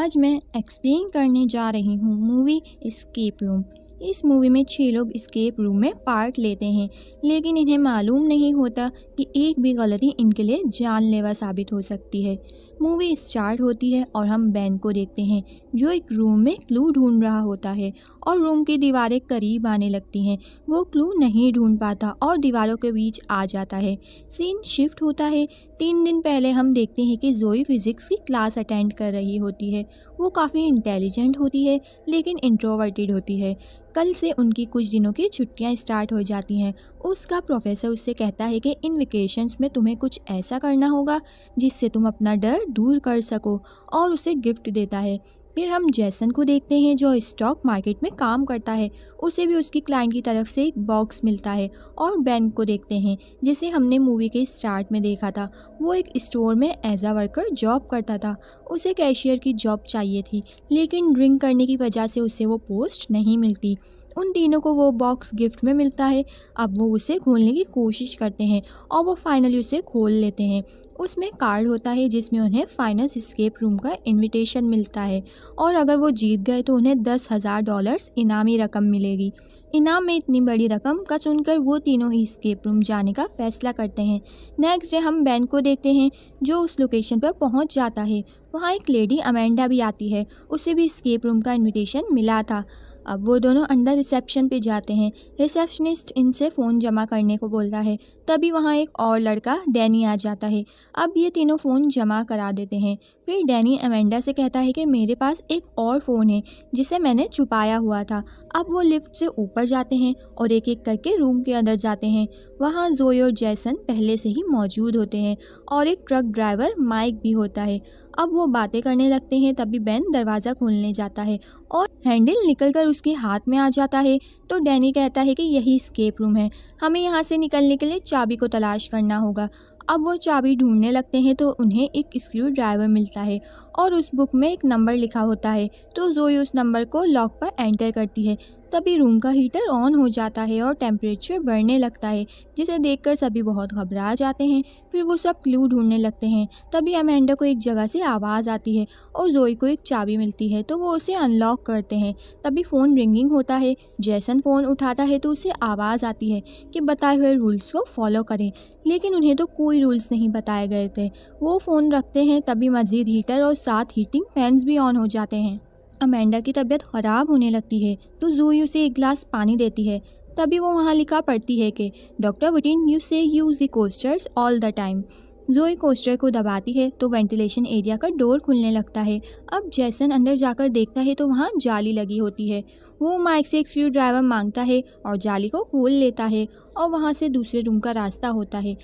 आज मैं एक्सप्लेन करने जा रही हूँ मूवी एस्केप रूम। इस मूवी में 6 लोग एस्केप रूम में पार्ट लेते हैं, लेकिन इन्हें मालूम नहीं होता कि एक भी गलती इनके लिए जानलेवा साबित हो सकती है। मूवी स्टार्ट होती है और हम बेन को देखते हैं जो एक रूम में क्लू ढूंढ रहा होता है और रूम की दीवारें करीब आने लगती हैं। वो क्लू नहीं ढूंढ पाता और दीवारों के बीच आ जाता है। सीन शिफ्ट होता है। 3 दिन पहले हम देखते हैं कि जोई फिजिक्स की क्लास अटेंड कर रही होती है। वो काफ़ी इंटेलिजेंट होती है लेकिन इंट्रोवर्टेड होती है। कल से उनकी कुछ दिनों की छुट्टियां स्टार्ट हो जाती हैं। उसका प्रोफेसर उससे कहता है कि इन वेकेशंस में तुम्हें कुछ ऐसा करना होगा जिससे तुम अपना डर दूर कर सको, और उसे गिफ्ट देता है। फिर हम जैसन को देखते हैं जो स्टॉक मार्केट में काम करता है। उसे भी उसकी क्लाइंट की तरफ से एक बॉक्स मिलता है। और बेन को देखते हैं जिसे हमने मूवी के स्टार्ट में देखा था। वो एक स्टोर में एज अ वर्कर जॉब करता था। उसे कैशियर की जॉब चाहिए थी, लेकिन ड्रिंक करने की वजह से उसे वो पोस्ट नहीं मिलती। उन तीनों को वो बॉक्स गिफ्ट में मिलता है। अब वो उसे खोलने की कोशिश करते हैं और वो फाइनली उसे खोल लेते हैं। उसमें कार्ड होता है जिसमें उन्हें फाइनल एस्केप रूम का इनविटेशन मिलता है, और अगर वो जीत गए तो उन्हें $10,000 इनामी रकम मिलेगी। इनाम में इतनी बड़ी रकम का सुनकर वो तीनों ही एस्केप रूम जाने का फैसला करते हैं। नेक्स्ट डे हम बेन को देखते हैं जो उस लोकेशन पर पहुंच जाता है। वहाँ एक लेडी अमेंडा भी आती है। उसे भी एस्केप रूम का इनविटेशन मिला था। अब वो दोनों अंदर रिसेप्शन पे जाते हैं। रिसेप्शनिस्ट इनसे फ़ोन जमा करने को बोलता है। तभी वहाँ एक और लड़का डैनी आ जाता है। अब ये तीनों फ़ोन जमा करा देते हैं। फिर डैनी अमेंडा से कहता है कि मेरे पास एक और फ़ोन है जिसे मैंने छुपाया हुआ था। अब वो लिफ्ट से ऊपर जाते हैं और एक एक करके रूम के अंदर जाते हैं। वहाँ जोई और जैसन पहले से ही मौजूद होते हैं और एक ट्रक ड्राइवर माइक भी होता है। अब वो बातें करने लगते हैं। तभी बेन दरवाज़ा खोलने जाता है और हैंडल निकलकर उसके हाथ में आ जाता है। तो डैनी कहता है कि यही एस्केप रूम है, हमें यहाँ से निकलने के लिए चाबी को तलाश करना होगा। अब वो चाबी ढूंढने लगते हैं तो उन्हें एक स्क्रू ड्राइवर मिलता है और उस बुक में एक नंबर लिखा होता है। तो जोई उस नंबर को लॉक पर एंटर करती है। तभी रूम का हीटर ऑन हो जाता है और टेम्परेचर बढ़ने लगता है, जिसे देखकर सभी बहुत घबरा जाते हैं। फिर वो सब क्लू ढूंढने लगते हैं। तभी अमेंडा को एक जगह से आवाज़ आती है और जोई को एक चाबी मिलती है, तो वो उसे अनलॉक करते हैं। तभी फ़ोन रिंगिंग होता है। जैसन फ़ोन उठाता है तो उसे आवाज़ आती है कि बताए हुए रूल्स को फॉलो करें, लेकिन उन्हें तो कोई रूल्स नहीं बताए गए थे। वो फ़ोन रखते हैं। तभी मज़ीद हीटर और साथ हीटिंग फैंस भी ऑन हो जाते हैं। अमेंडा की तबीयत ख़राब होने लगती है तो जोई उसे एक गिलास पानी देती है। तभी वो वहाँ लिखा पढ़ती है कि डॉक्टर वुटिन यू से use the coasters all the time. जोई कोस्टर को दबाती है तो वेंटिलेशन एरिया का डोर खुलने लगता है। अब जैसन अंदर जाकर देखता है तो वहाँ जाली लगी होती है। वो माइक से एक स्क्रू ड्राइवर मांगता है और जाली को खोल लेता है और वहाँ से दूसरे रूम का रास्ता होता है।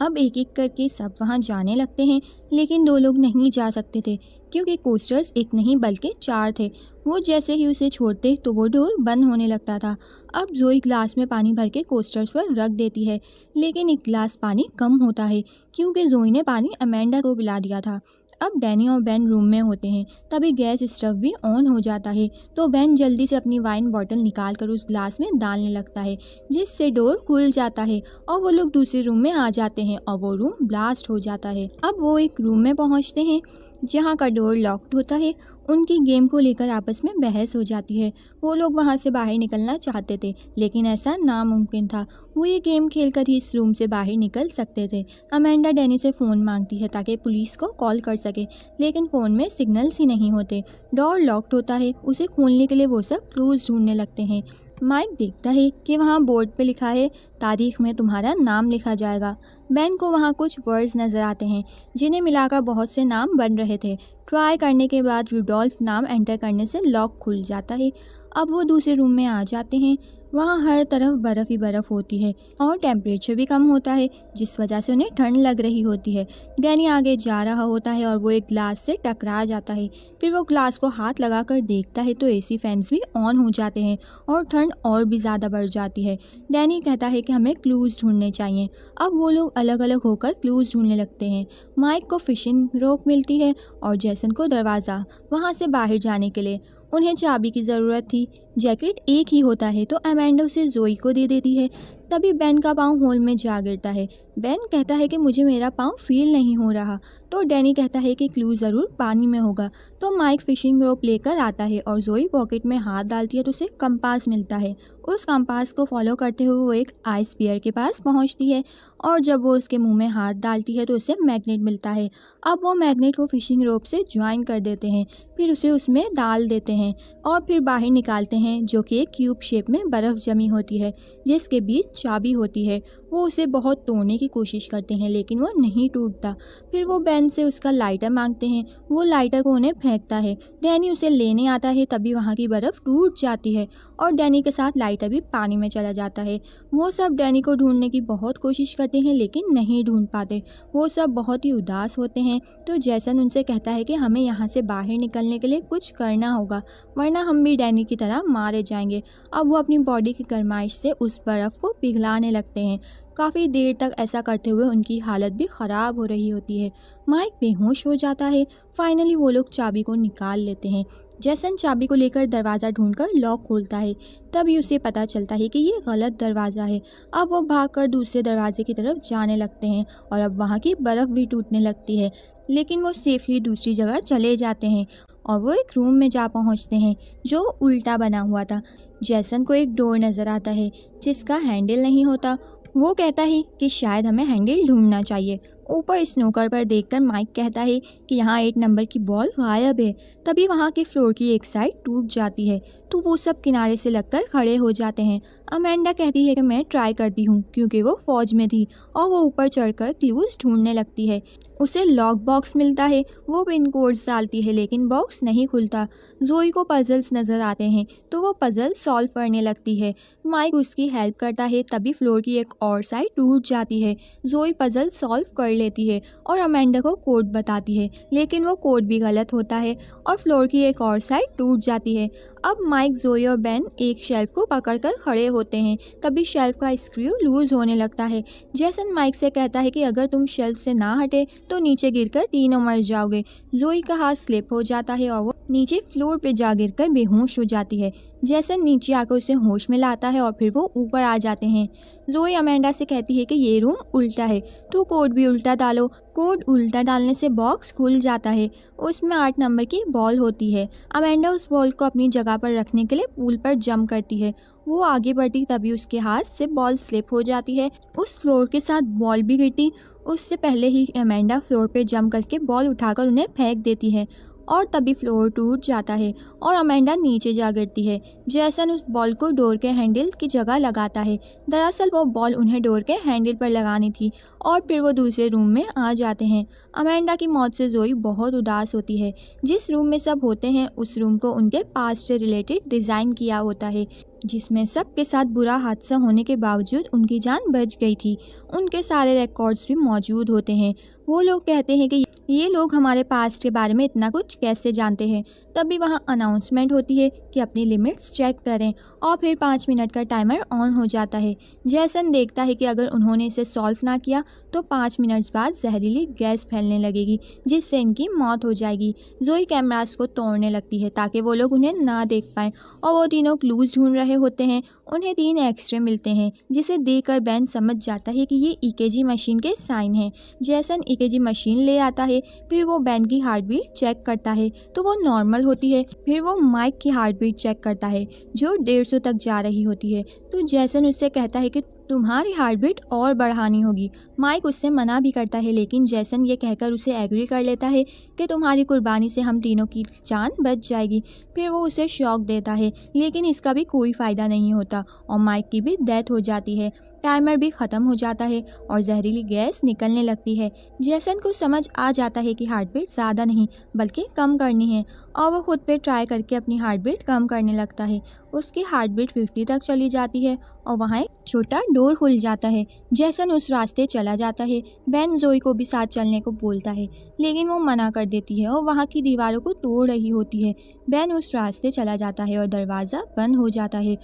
अब एक एक करके सब वहाँ जाने लगते हैं, लेकिन 2 लोग नहीं जा सकते थे क्योंकि कोस्टर्स एक नहीं बल्कि 4 थे। वो जैसे ही उसे छोड़ते तो वो डोर बंद होने लगता था। अब जोई ग्लास में पानी भर के कोस्टर्स पर रख देती है, लेकिन एक गिलास पानी कम होता है क्योंकि जोई ने पानी अमेंडा को पिला दिया था। अब डैनी और बेन रूम में होते हैं। तभी गैस स्टोव भी ऑन हो जाता है, तो बेन जल्दी से अपनी वाइन बॉटल निकाल कर उस ग्लास में डालने लगता है, जिससे डोर खुल जाता है और वो लोग दूसरे रूम में आ जाते हैं और वो रूम ब्लास्ट हो जाता है। अब वो एक रूम में पहुंचते हैं जहां का डोर लॉक्ड होता है। उनकी गेम को लेकर आपस में बहस हो जाती है। वो लोग वहां से बाहर निकलना चाहते थे, लेकिन ऐसा नामुमकिन था। वो ये गेम खेलकर ही इस रूम से बाहर निकल सकते थे। अमेंडा डैनी से फ़ोन मांगती है ताकि पुलिस को कॉल कर सके, लेकिन फ़ोन में सिग्नल्स ही नहीं होते। डोर लॉक्ड होता है। उसे खोलने के लिए वो सब क्लूज ढूंढने लगते हैं। माइक देखता है कि वहाँ बोर्ड पे लिखा है तारीख में तुम्हारा नाम लिखा जाएगा। बेन को वहाँ कुछ वर्ड्स नज़र आते हैं जिन्हें मिलाकर बहुत से नाम बन रहे थे। ट्राई करने के बाद रुडोल्फ नाम एंटर करने से लॉक खुल जाता है। अब वो दूसरे रूम में आ जाते हैं। वहाँ हर तरफ बर्फ़ ही बर्फ़ होती है और टेम्परेचर भी कम होता है, जिस वजह से उन्हें ठंड लग रही होती है। डैनी आगे जा रहा होता है और वो एक ग्लास से टकरा जाता है। फिर वो ग्लास को हाथ लगाकर देखता है तो एसी फैंस भी ऑन हो जाते हैं और ठंड और भी ज़्यादा बढ़ जाती है। डैनी कहता है कि हमें क्लूज़ ढूंढने चाहिए। अब वो लोग अलग अलग होकर क्लूज़ ढूंढने लगते हैं। माइक को फिशिंग रोक मिलती है और जैसन को दरवाज़ा, वहाँ से बाहर जाने के लिए। उन्हें चाबी की ज़रूरत थी जैकेट एक ही होता है तो अमेंडा उसे जोई को दे देती है। तभी बेन का पाँव होल में जा गिरता है। बेन कहता है कि मुझे मेरा पाँव फील नहीं हो रहा, तो डैनी कहता है कि क्लू ज़रूर पानी में होगा। तो माइक फिशिंग रोप लेकर आता है और जोई पॉकेट में हाथ डालती है तो उसे कंपास मिलता है। उस कंपास को फॉलो करते हुए वो एक आइस बियर के पास पहुंचती है और जब वो उसके मुंह में हाथ डालती है तो उसे मैग्नेट मिलता है। अब वो मैग्नेट को फिशिंग रोप से ज्वाइन कर देते हैं, फिर उसे उसमें डाल देते हैं और फिर बाहर निकालते हैं, जो कि एक क्यूब शेप में बर्फ़ जमी होती है जिसके बीच चाबी होती है। वो उसे बहुत तोड़ने की कोशिश करते हैं लेकिन वो नहीं टूटता। फिर वो बेन से उसका लाइटर मांगते हैं। वो लाइटर को उन्हें फेंकता है। डैनी उसे लेने आता है, तभी वहाँ की बर्फ़ टूट जाती है और डैनी के साथ लाइटर भी पानी में चला जाता है। वो सब डैनी को ढूंढने की बहुत कोशिश करते हैं लेकिन नहीं ढूंढ पाते। वो सब बहुत ही उदास होते हैं। तो जैसन उनसे कहता है कि हमें यहाँ से बाहर निकलने के लिए कुछ करना होगा, वरना हम भी डैनी की तरह मारे जाएंगे। अब वो अपनी बॉडी की गर्माइश से उस बर्फ़ को पिघलाने लगते हैं। काफ़ी देर तक ऐसा करते हुए उनकी हालत भी ख़राब हो रही होती है। माइक बेहोश हो जाता है। फाइनली वो लोग चाबी को निकाल लेते हैं। जैसन चाबी को लेकर दरवाज़ा ढूंढकर लॉक खोलता है, तभी उसे पता चलता है कि ये गलत दरवाज़ा है। अब वो भागकर दूसरे दरवाजे की तरफ जाने लगते हैं और अब वहाँ की बर्फ़ भी टूटने लगती है, लेकिन वो सेफली दूसरी जगह चले जाते हैं और वो एक रूम में जा पहुँचते हैं जो उल्टा बना हुआ था। जैसन को एक डोर नज़र आता है जिसका हैंडल नहीं होता। वो कहता है कि शायद हमें हैंडल ढूंढना चाहिए। ऊपर स्नूकर पर देखकर माइक कहता है कि यहाँ 8 नंबर की बॉल गायब है। तभी वहाँ के फ्लोर की एक साइड टूट जाती है तो वो सब किनारे से लगकर खड़े हो जाते हैं। अमेंडा कहती है कि मैं ट्राई करती हूँ, क्योंकि वो फौज में थी और वो ऊपर चढ़कर क्लूज ढूंढने लगती है। उसे लॉक बॉक्स मिलता है। वो पिन कोड्स डालती है लेकिन बॉक्स नहीं खुलता। जोई को पजल्स नज़र आते हैं तो वो पजल सॉल्व करने लगती है। माइक उसकी हेल्प करता है। तभी फ्लोर की एक और साइड टूट जाती है। जोई पजल सॉल्व कर लेती है और अमेंडा को कोड बताती है, लेकिन वो कोड भी गलत होता है और फ्लोर की एक और साइड टूट जाती है। अब माइक, जोई और बेन एक शेल्फ को पकड़कर खड़े होते हैं। तभी शेल्फ का स्क्रू लूज होने लगता है। जैसन माइक से कहता है कि अगर तुम शेल्फ से ना हटे तो नीचे गिरकर तीनों मर जाओगे। जोई का हाथ स्लिप हो जाता है और वो नीचे फ्लोर पे जा गिरकर बेहोश हो जाती है। जैसन नीचे आकर उसे होश में लाता है और फिर वो ऊपर आ जाते हैं। जोई अमेंडा से कहती है कि ये रूम उल्टा है तो कोड भी उल्टा डालो। कोड उल्टा डालने से बॉक्स खुल जाता है। उसमें 8 नंबर की बॉल होती है। अमेंडा उस बॉल को अपनी जगह पर रखने के लिए पूल पर जंप करती है। वो आगे बढ़ती तभी उसके हाथ से बॉल स्लिप हो जाती है। उस फ्लोर के साथ बॉल भी गिरती उससे पहले ही अमेंडा फ्लोर पे जंप करके बॉल उठाकर उन्हें फेंक देती है और तभी फ्लोर टूट जाता है और अमेंडा नीचे जा गिरती है। जैसन उस बॉल को डोर के हैंडल की जगह लगाता है। दरअसल वो बॉल उन्हें डोर के हैंडल पर लगानी थी और फिर वो दूसरे रूम में आ जाते हैं। अमेंडा की मौत से जोई बहुत उदास होती है। जिस रूम में सब होते हैं उस रूम को उनके पास्ट से रिलेटेड डिज़ाइन किया होता है, जिसमें सबके साथ बुरा हादसा होने के बावजूद उनकी जान बच गई थी। उनके सारे रिकॉर्ड्स भी मौजूद होते हैं। वो लोग कहते हैं कि ये लोग हमारे पास्ट के बारे में इतना कुछ कैसे जानते हैं। तभी वहाँ अनाउंसमेंट होती है कि अपनी लिमिट्स चेक करें और फिर 5 मिनट का टाइमर ऑन हो जाता है। जैसन देखता है कि अगर उन्होंने इसे सॉल्व ना किया तो 5 मिनट्स बाद जहरीली गैस फैलने लगेगी जिससे इनकी मौत हो जाएगी। जोई कैमरास को तोड़ने लगती है ताकि वो लोग उन्हें ना देख पाएँ और वो तीनों क्लूज ढूंढ रहे होते हैं। उन्हें 3 एक्सरे मिलते हैं जिसे देखकर बेन समझ जाता है कि ये ईकेजी मशीन के साइन हैं। जैसन ईकेजी मशीन ले आता है, फिर वो बेन की हार्ट बीट चेक करता है तो वो नॉर्मल होती है। फिर वो माइक की हार्ट बीट चेक करता है जो 150 तक जा रही होती है। तो जैसन उससे कहता है कि तुम्हारी हार्ट बीट और बढ़ानी होगी। माइक उससे मना भी करता है लेकिन जैसन ये कहकर उसे एग्री कर लेता है कि तुम्हारी कुर्बानी से हम तीनों की जान बच जाएगी। फिर वो उसे शॉक देता है लेकिन इसका भी कोई फ़ायदा नहीं होता और माइक की भी डेथ हो जाती है। टाइमर भी ख़त्म हो जाता है और जहरीली गैस निकलने लगती है। जैसन को समझ आ जाता है कि हार्ट बीट ज़्यादा नहीं बल्कि कम करनी है और वो खुद पे ट्राई करके अपनी हार्ट बीट कम करने लगता है। उसकी हार्ट बीट 50 तक चली जाती है और वहाँ एक छोटा डोर खुल जाता है। जैसन उस रास्ते चला जाता है। बेन जोई को भी साथ चलने को बोलता है लेकिन वो मना कर देती है और वहाँ की दीवारों को तोड़ रही होती है। बेन उस रास्ते चला जाता है और दरवाज़ा बंद हो जाता है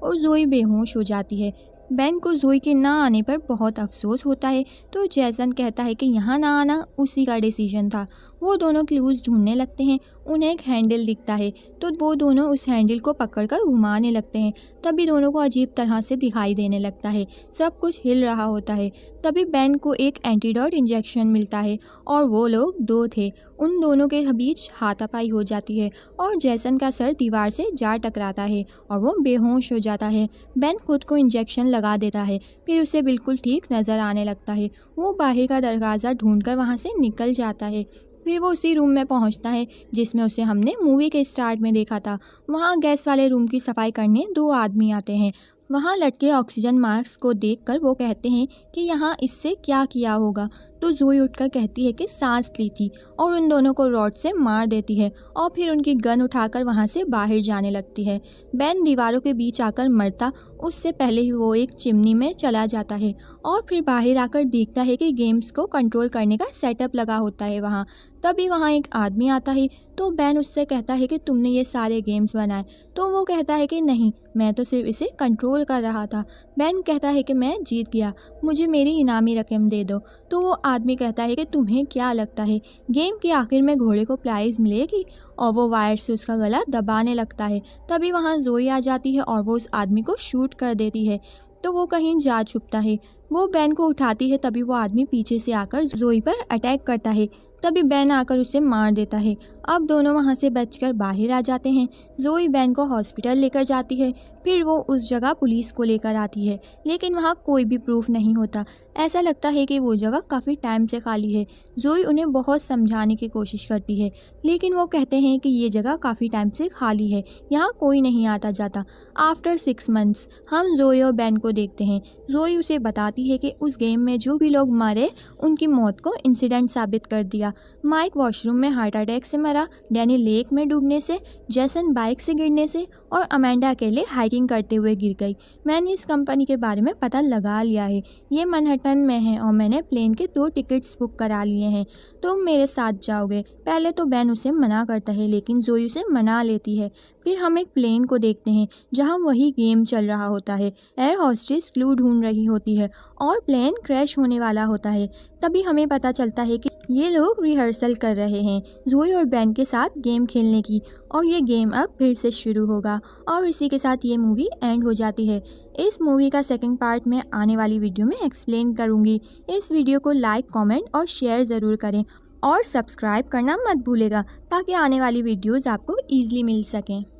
और जोई बेहोश हो जाती है। बेन को जोई के ना आने पर बहुत अफसोस होता है तो जैसन कहता है कि यहाँ ना आना उसी का डिसीजन था। वो दोनों क्लूज ढूंढने लगते हैं। उन्हें एक हैंडल दिखता है तो वो दोनों उस हैंडल को पकड़कर घुमाने लगते हैं। तभी दोनों को अजीब तरह से दिखाई देने लगता है, सब कुछ हिल रहा होता है। तभी बेन को एक एंटीडोट इंजेक्शन मिलता है और वो लोग दो थे। उन दोनों के बीच हाथापाई हो जाती है और जैसन का सर दीवार से जा टकराता है और वो बेहोश हो जाता है। बेन खुद को इंजेक्शन लगा देता है, फिर उसे बिल्कुल ठीक नज़र आने लगता है। वो बाहर का दरवाज़ा ढूंढकर वहाँ से निकल जाता है। फिर वो उसी रूम में पहुंचता है जिसमें उसे हमने मूवी के स्टार्ट में देखा था। वहाँ गैस वाले रूम की सफाई करने दो आदमी आते हैं। वहाँ लटके ऑक्सीजन मास्क को देखकर वो कहते हैं कि यहाँ इससे क्या किया होगा। तो जोई उठकर कहती है कि सांस ली थी और उन दोनों को रॉड से मार देती है और फिर उनकी गन उठाकर वहाँ से बाहर जाने लगती है। बेन दीवारों के बीच आकर मरता उससे पहले ही वो एक चिमनी में चला जाता है और फिर बाहर आकर देखता है कि गेम्स को कंट्रोल करने का सेटअप लगा होता है वहाँ। तभी वहाँ एक आदमी आता है तो बेन उससे कहता है कि तुमने ये सारे गेम्स बनाए। तो वो कहता है कि नहीं, मैं तो सिर्फ इसे कंट्रोल कर रहा था। बेन कहता है कि मैं जीत गया, मुझे मेरी इनामी रकम दे दो। तो वो आदमी कहता है कि तुम्हें क्या लगता है गेम के आखिर में घोड़े को प्राइज़ मिलेगी? और वो वायर से उसका गला दबाने लगता है। तभी वहाँ जोई आ जाती है और वो उस आदमी को शूट कर देती है। तो वो कहीं जा छुपता है। वो बेन को उठाती है, तभी वो आदमी पीछे से आकर जोई पर अटैक करता है। तभी बेन आकर उसे मार देता है। अब दोनों वहाँ से बचकर बाहर आ जाते हैं। जोई बेन को हॉस्पिटल लेकर जाती है। फिर वो उस जगह पुलिस को लेकर आती है, लेकिन वहाँ कोई भी प्रूफ नहीं होता। ऐसा लगता है कि वो जगह काफ़ी टाइम से खाली है। जोई उन्हें बहुत समझाने की कोशिश करती है, लेकिन वो कहते हैं कि ये जगह काफ़ी टाइम से खाली है, यहाँ कोई नहीं आता जाता। आफ्टर 6 मंथ्स हम जोई और बेन को देखते हैं। जोई उसे बताती है कि उस गेम में जो भी लोग मरे उनकी मौत को इंसिडेंट साबित कर दिया। माइक वॉशरूम में हार्ट अटैक से मरा, डैनी लेक में डूबने से, जैसन बाइक से गिरने से और अमेंडा अकेले हाइकिंग करते हुए गिर गई। मैंने इस कंपनी के बारे में पता लगा लिया है, ये मैनहट्टन में है और मैंने प्लेन के 2 टिकट्स बुक करा लिए हैं। तुम मेरे साथ जाओगे? पहले तो बेन उसे मना करता है, लेकिन जोई उसे मना लेती है। फिर हम एक प्लेन को देखते हैं जहां वही गेम चल रहा होता है। एयर होस्टेस क्लू ढूंढ रही होती है और प्लेन क्रैश होने वाला होता है। तभी हमें पता चलता है कि ये लोग रिहर्सल कर रहे हैं जोई और बेन के साथ गेम खेलने की, और ये गेम अब फिर से शुरू होगा। और इसी के साथ ये मूवी एंड हो जाती है। इस मूवी का सेकंड पार्ट मैं आने वाली वीडियो में एक्सप्लेन करूँगी। इस वीडियो को लाइक, कमेंट और शेयर ज़रूर करें और सब्सक्राइब करना मत भूलेगा ताकि आने वाली वीडियोज़ आपको ईजिली मिल सकें।